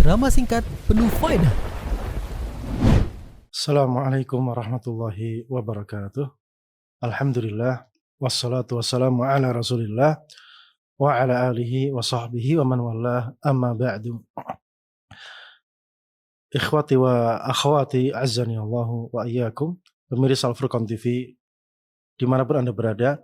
ceramah singkat penuh faedah. Assalamualaikum warahmatullahi wabarakatuh. Alhamdulillah wassalatu wassalamu ala Rasulillah wa ala alihi wa sahbihi wa man wallah, amma ba'du. Ikhwati wa akhwati azzani Allahu wa iyyakum, pemirsa Al-Furqan TV dimanapun Anda berada.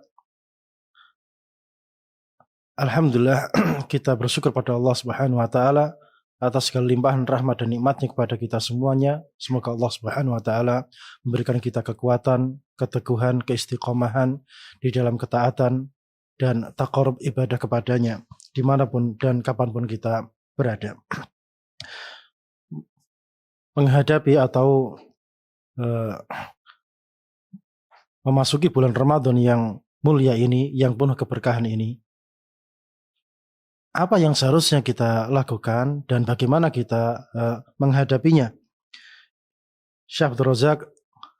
Alhamdulillah kita bersyukur pada Allah Subhanahu wa taala atas segala limpahan rahmat dan nikmatnya kepada kita semuanya. Semoga Allah Subhanahu wa taala memberikan kita kekuatan, keteguhan, keistiqomahan di dalam ketaatan dan taqarrub ibadah kepadanya dimanapun dan kapanpun kita berada. Menghadapi atau memasuki bulan Ramadan yang mulia ini, yang penuh keberkahan ini, apa yang seharusnya kita lakukan dan bagaimana kita menghadapinya? Syekh Abdul Razak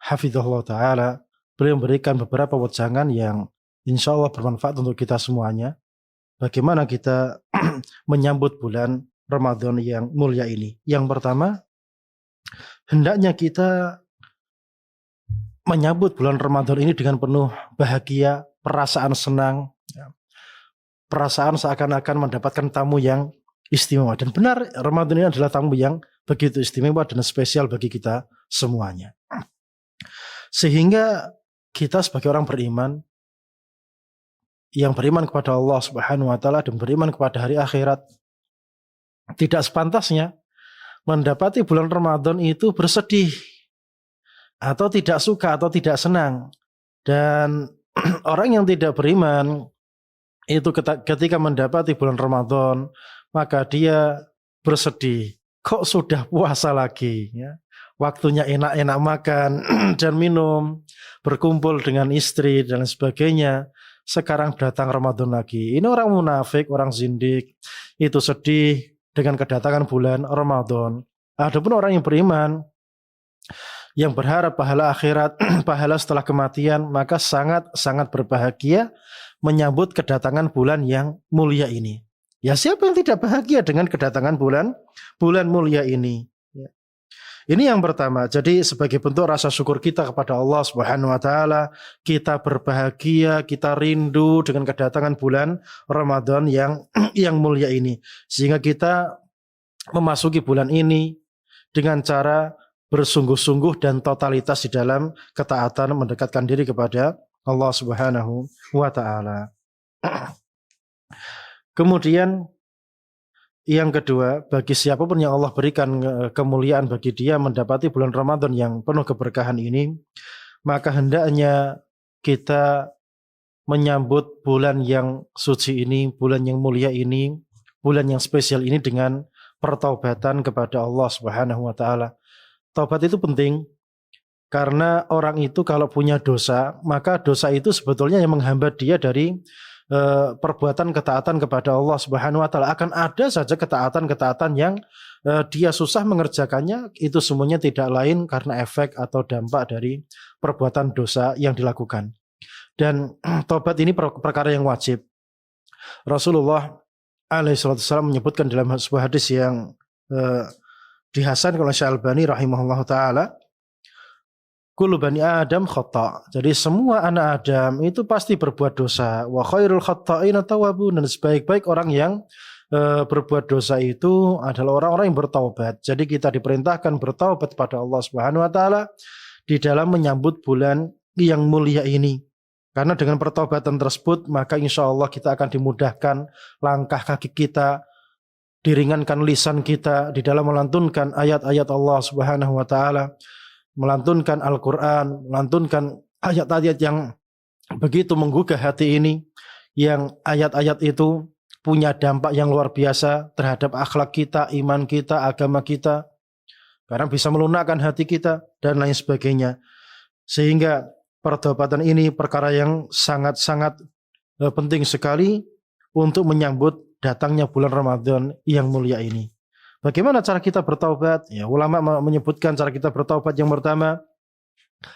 hafizahullah ta'ala, beliau memberikan beberapa wejangan yang insya Allah bermanfaat untuk kita semuanya. Bagaimana kita menyambut bulan Ramadan yang mulia ini? Yang pertama, hendaknya kita menyambut bulan Ramadan ini dengan penuh bahagia, perasaan senang, perasaan seakan-akan mendapatkan tamu yang istimewa. Dan benar, Ramadan ini adalah tamu yang begitu istimewa dan spesial bagi kita semuanya. Sehingga kita sebagai orang beriman, yang beriman kepada Allah Subhanahu wa taala dan beriman kepada hari akhirat, tidak sepantasnya mendapati bulan Ramadan itu bersedih atau tidak suka atau tidak senang. Dan orang yang tidak beriman itu ketika mendapati bulan Ramadan, maka dia bersedih. Kok sudah puasa lagi? Ya? Waktunya enak-enak makan dan minum, berkumpul dengan istri dan sebagainya. Sekarang datang Ramadan lagi. Ini orang munafik, orang zindik. Itu sedih dengan kedatangan bulan Ramadan. Adapun orang yang beriman, yang berharap pahala akhirat, pahala setelah kematian, maka sangat-sangat berbahagia menyambut kedatangan bulan yang mulia ini. Ya, siapa yang tidak bahagia dengan kedatangan bulan mulia ini? Ya. Ini yang pertama. Jadi sebagai bentuk rasa syukur kita kepada Allah Subhanahu wa taala, kita berbahagia, kita rindu dengan kedatangan bulan Ramadan yang mulia ini. Sehingga kita memasuki bulan ini dengan cara bersungguh-sungguh dan totalitas di dalam ketaatan, mendekatkan diri kepada Allah Subhanahu wa ta'ala. Kemudian yang kedua, bagi siapapun yang Allah berikan kemuliaan bagi dia mendapati bulan Ramadan yang penuh keberkahan ini, maka hendaknya kita menyambut bulan yang suci ini, bulan yang mulia ini, bulan yang spesial ini dengan pertaubatan kepada Allah Subhanahu wa ta'ala. Taubat itu penting. Karena orang itu kalau punya dosa, maka dosa itu sebetulnya yang menghambat dia dari perbuatan ketaatan kepada Allah Subhanahu wa taala. Akan ada saja ketaatan-ketaatan yang dia susah mengerjakannya, itu semuanya tidak lain karena efek atau dampak dari perbuatan dosa yang dilakukan. Dan taubat ini perkara yang wajib. Rasulullah alaihissalam menyebutkan dalam sebuah hadis yang dihasankan oleh Syekh Albani rahimahullahu taala, kullu bani Adam khata'. Jadi semua anak Adam itu pasti berbuat dosa. Wa khairul khata'ina tawwabun. Dan sebaik-baik orang yang berbuat dosa itu adalah orang-orang yang bertaubat. Jadi kita diperintahkan bertaubat pada Allah Subhanahu wa taala di dalam menyambut bulan yang mulia ini. Karena dengan pertaubatan tersebut maka insya Allah kita akan dimudahkan langkah kaki kita, diringankan lisan kita di dalam melantunkan ayat-ayat Allah Subhanahu wa taala, melantunkan Al-Quran, melantunkan ayat-ayat yang begitu menggugah hati ini, yang ayat-ayat itu punya dampak yang luar biasa terhadap akhlak kita, iman kita, agama kita, karena bisa melunakkan hati kita dan lain sebagainya. Sehingga pertobatan ini perkara yang sangat-sangat penting sekali untuk menyambut datangnya bulan Ramadan yang mulia ini. Bagaimana cara kita bertaubat? Ya, ulama menyebutkan cara kita bertaubat yang pertama,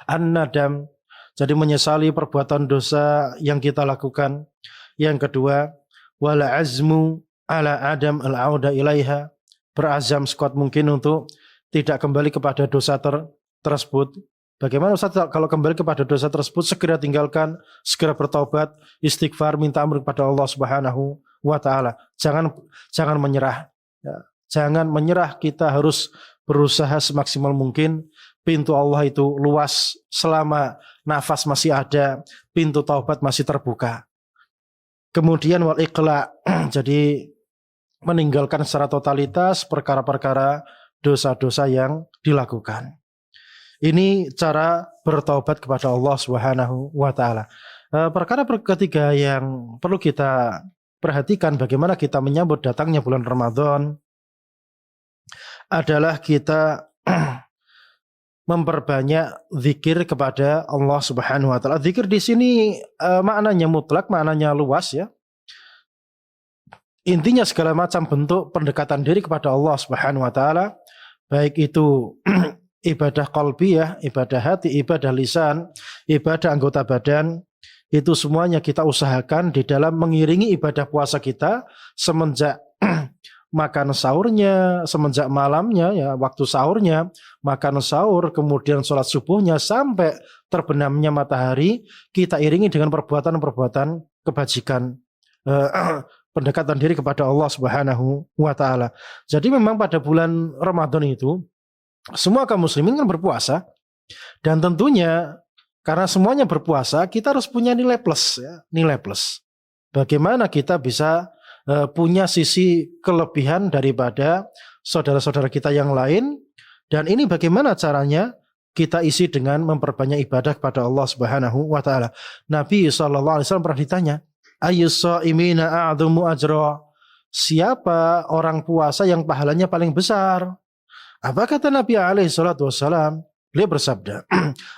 an-nadam. Jadi menyesali perbuatan dosa yang kita lakukan. Yang kedua, wala azmu ala adam al-auda ilaiha. berazam sekuat mungkin untuk tidak kembali kepada dosa tersebut. Bagaimana Ustaz kalau kembali kepada dosa tersebut, segera tinggalkan, segera bertaubat, istighfar, minta ampun kepada Allah Subhanahu wa taala. Jangan menyerah. Ya. Jangan menyerah, kita harus berusaha semaksimal mungkin. Pintu Allah itu luas, selama nafas masih ada, pintu taubat masih terbuka. Kemudian wal iqla, jadi meninggalkan secara totalitas perkara-perkara dosa-dosa yang dilakukan. Ini cara bertaubat kepada Allah Subhanahu wa taala. Perkara ketiga yang perlu kita perhatikan bagaimana kita menyambut datangnya bulan Ramadan adalah kita memperbanyak zikir kepada Allah Subhanahu wa taala. Zikir di sini maknanya mutlak, maknanya luas ya. Intinya segala macam bentuk pendekatan diri kepada Allah Subhanahu wa taala, baik itu ibadah qalbiyah, ibadah hati, ibadah lisan, ibadah anggota badan, itu semuanya kita usahakan di dalam mengiringi ibadah puasa kita semenjak makan sahurnya, semenjak malamnya ya, waktu sahurnya, makan sahur, kemudian sholat subuhnya sampai terbenamnya matahari, kita iringi dengan perbuatan-perbuatan kebajikan, pendekatan diri kepada Allah Subhanahu wa taala. Jadi memang pada bulan Ramadan itu semua kaum muslimin kan berpuasa, dan tentunya karena semuanya berpuasa, kita harus punya nilai plus ya, nilai plus. Bagaimana kita bisa punya sisi kelebihan daripada saudara-saudara kita yang lain, dan ini bagaimana caranya kita isi dengan memperbanyak ibadah kepada Allah Subhanahu wa taala. Nabi SAW pernah ditanya, ayyus shaimina a'dhamu ajra, siapa orang puasa yang pahalanya paling besar? Apa kata Nabi alaihi salatu wassalam? Beliau bersabda,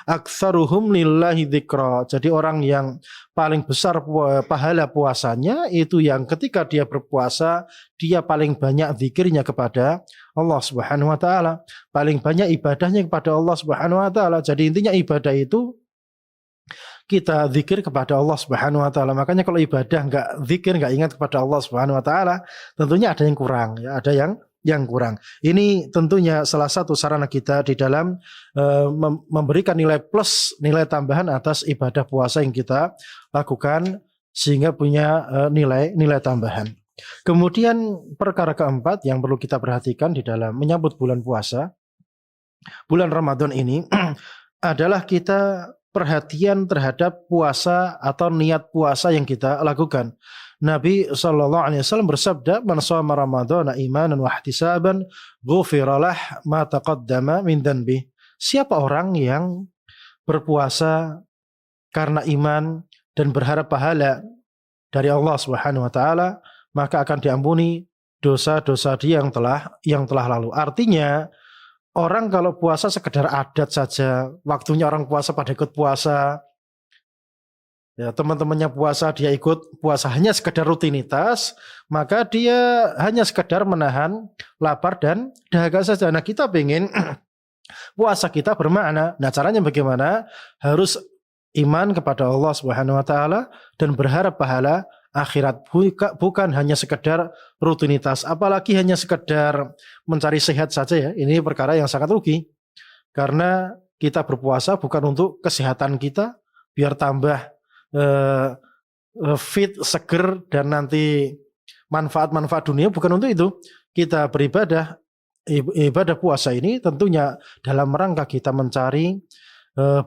aktsaruhum lillahi dzikra. Jadi orang yang paling besar pahala puasanya itu yang ketika dia berpuasa, dia paling banyak zikirnya kepada Allah Subhanahu wa taala, paling banyak ibadahnya kepada Allah Subhanahu wa taala. Jadi intinya ibadah itu kita zikir kepada Allah Subhanahu wa taala. Makanya kalau ibadah enggak zikir, enggak ingat kepada Allah Subhanahu wa taala, tentunya ada yang kurang ya, ada yang kurang. Ini tentunya salah satu sarana kita di dalam memberikan nilai plus, nilai tambahan atas ibadah puasa yang kita lakukan sehingga punya nilai tambahan. Kemudian perkara keempat yang perlu kita perhatikan di dalam menyambut bulan puasa, bulan Ramadan ini adalah kita perhatian terhadap puasa atau niat puasa yang kita lakukan. Nabi SAW bersabda, man shoma ramadhana imanan wa ihtisaban ghufira lah ma taqaddama min dhanbi. Siapa orang yang berpuasa karena iman dan berharap pahala dari Allah Subhanahu wa taala, maka akan diampuni dosa-dosa dia yang telah lalu. Artinya orang kalau puasa sekedar adat saja, waktunya orang puasa pada ikut puasa, ya, teman-temannya puasa dia ikut puasa, hanya sekedar rutinitas, maka dia hanya sekedar menahan lapar dan dahaga saja. Nah, kita pengen puasa kita bermakna. Nah, caranya bagaimana? Harus iman kepada Allah Subhanahu wa taala dan berharap pahala akhirat, bukan hanya sekedar rutinitas, apalagi hanya sekedar mencari sehat saja ya. Ini perkara yang sangat rugi. Karena kita berpuasa bukan untuk kesehatan kita biar tambah fit, seger, dan nanti manfaat-manfaat dunia, bukan untuk itu. Kita beribadah, ibadah puasa ini tentunya dalam rangka kita mencari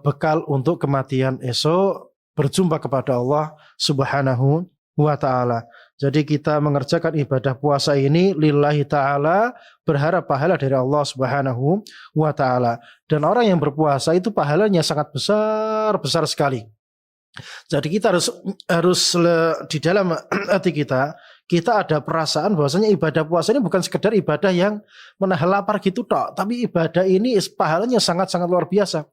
bekal untuk kematian esok, berjumpa kepada Allah Subhanahu wa ta'ala. Jadi kita mengerjakan ibadah puasa ini lillahi ta'ala, berharap pahala dari Allah Subhanahu wa ta'ala. Dan orang yang berpuasa itu pahalanya sangat besar sekali. Jadi kita harus di dalam hati kita ada perasaan bahwasanya ibadah puasa ini bukan sekedar ibadah yang menahan lapar gitu tok, tapi ibadah ini pahalanya sangat-sangat luar biasa.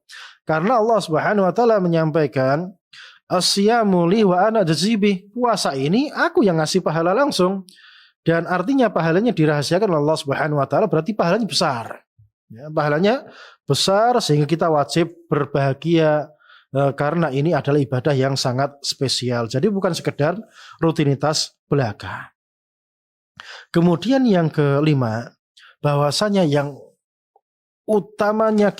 Karena Allah Subhanahu wa taala menyampaikan, asyamu li wa ana jazibi, puasa ini aku yang ngasih pahala langsung, dan artinya pahalanya dirahasiakan oleh Allah Subhanahu wa taala, berarti pahalanya besar. Ya, pahalanya besar sehingga kita wajib berbahagia karena ini adalah ibadah yang sangat spesial. Jadi bukan sekedar rutinitas belaka. Kemudian yang kelima, bahwasanya yang utamanya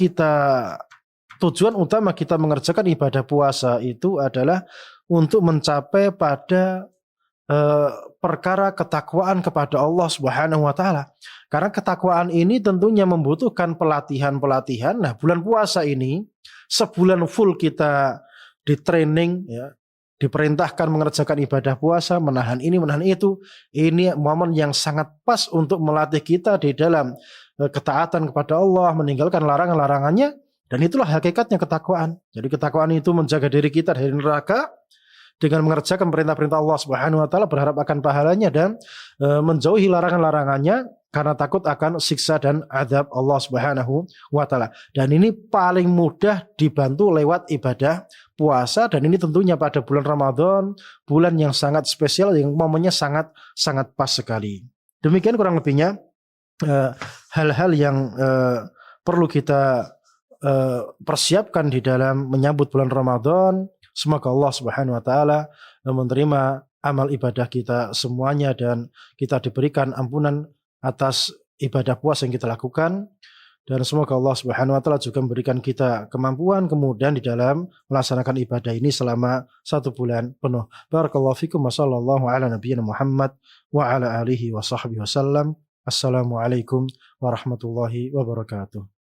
tujuan utama kita mengerjakan ibadah puasa itu adalah untuk mencapai pada perkara ketakwaan kepada Allah Subhanahu wa taala. Karena ketakwaan ini tentunya membutuhkan pelatihan-pelatihan. Nah, bulan puasa ini sebulan full kita di training ya, diperintahkan mengerjakan ibadah puasa, menahan ini, menahan itu. Ini momen yang sangat pas untuk melatih kita di dalam ketaatan kepada Allah, meninggalkan larangan-larangannya, dan itulah hakikatnya ketakwaan. Jadi ketakwaan itu menjaga diri kita dari neraka dengan mengerjakan perintah-perintah Allah Subhanahu wa taala, berharap akan pahalanya, dan menjauhi larangan-larangannya karena takut akan siksa dan azab Allah Subhanahu wa taala. Dan ini paling mudah dibantu lewat ibadah puasa, dan ini tentunya pada bulan Ramadan, bulan yang sangat spesial, yang momennya sangat sangat pas sekali. Demikian kurang lebihnya hal-hal yang perlu kita persiapkan di dalam menyambut bulan Ramadan. Semoga Allah Subhanahu wa taala menerima amal ibadah kita semuanya, dan kita diberikan ampunan atas ibadah puasa yang kita lakukan, dan semoga Allah Subhanahu wa taala juga memberikan kita kemampuan kemudian di dalam melaksanakan ibadah ini selama 1 bulan penuh. Barakallahu fikum wa sallallahu ala nabiyyina Muhammad wa ala alihi wa sahbihi wasallam. Assalamualaikum warahmatullahi wabarakatuh.